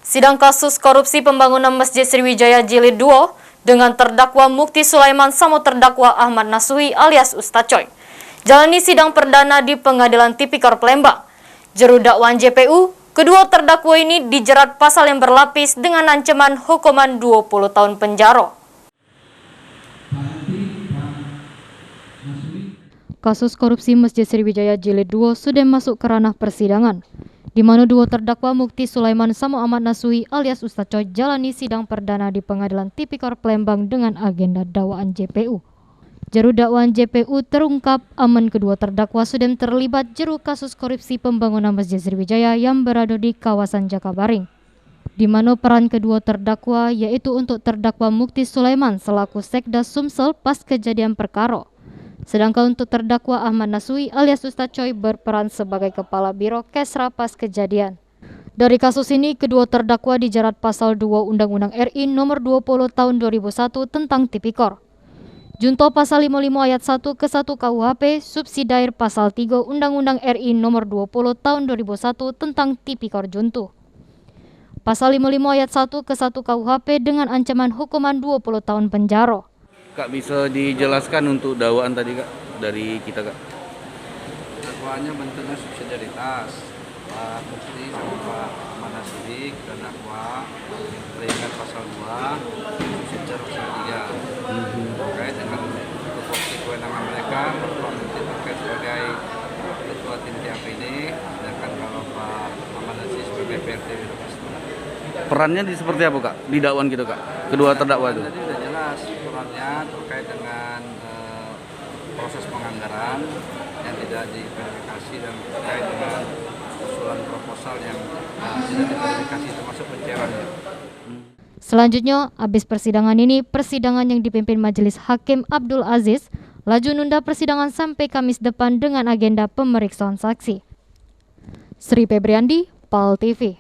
Sidang kasus korupsi pembangunan Masjid Sriwijaya Jilid 2 dengan terdakwa Mukti Sulaiman sama terdakwa Ahmad Nasuhi alias Ustaz Coy jalani sidang perdana di Pengadilan Tipikor Palembang. Juru dakwaan JPU, kedua terdakwa ini dijerat pasal yang berlapis dengan ancaman hukuman 20 tahun penjara. Kasus korupsi Masjid Sriwijaya Jilid 2 sudah masuk ke ranah persidangan, di mana dua terdakwa Mukti Sulaiman sama Ahmad Nasuhi alias Ustaz Coy jalani sidang perdana di Pengadilan Tipikor Palembang dengan agenda dakwaan JPU. Juru dakwaan JPU terungkap aman kedua terdakwa sudah terlibat jeru kasus korupsi pembangunan Masjid Sriwijaya yang berada di kawasan Jakabaring, di mana peran kedua terdakwa yaitu untuk terdakwa Mukti Sulaiman selaku Sekda Sumsel pas kejadian perkara. Sedangkan untuk terdakwa Ahmad Nasuhi alias Ustaz Coy berperan sebagai Kepala Biro Kesra pas kejadian. Dari kasus ini, kedua terdakwa dijerat pasal 2 Undang-Undang RI nomor 20 tahun 2001 tentang Tipikor. Junto pasal 55 ayat 1 ke 1 KUHP, subsidiar pasal 3 Undang-Undang RI nomor 20 tahun 2001 tentang Tipikor Junto. Pasal 55 ayat 1 ke 1 KUHP dengan ancaman hukuman 20 tahun penjara. Kak, bisa dijelaskan untuk dakwaan tadi Kak dari kita Kak? Dakwaannya bentuknya subsidiaritas. Pak Mukti sama Pak Ahmad Nasuhi terdakwa teringat pasal 2 subsidiar pasal 3 terkait dengan tupoksi kewenangan mereka. Pak Mukti terkait sebagai ketua tim TAPD, sedangkan kalau Pak Ahmad Nasuhi sebagai PRT Wirapastra. Perannya seperti apa Kak di dakwaan gitu Kak? Kedua terdakwa itu. Tadi sudah jelas perannya terkait dengan proses penganggaran yang tidak diverifikasi dan terkait dengan usulan proposal yang tidak diverifikasi termasuk pencairannya. Selanjutnya, habis persidangan ini, persidangan yang dipimpin Majelis Hakim Abdul Aziz laju nunda persidangan sampai Kamis depan dengan agenda pemeriksaan saksi. Sri Febriandi, PAL TV.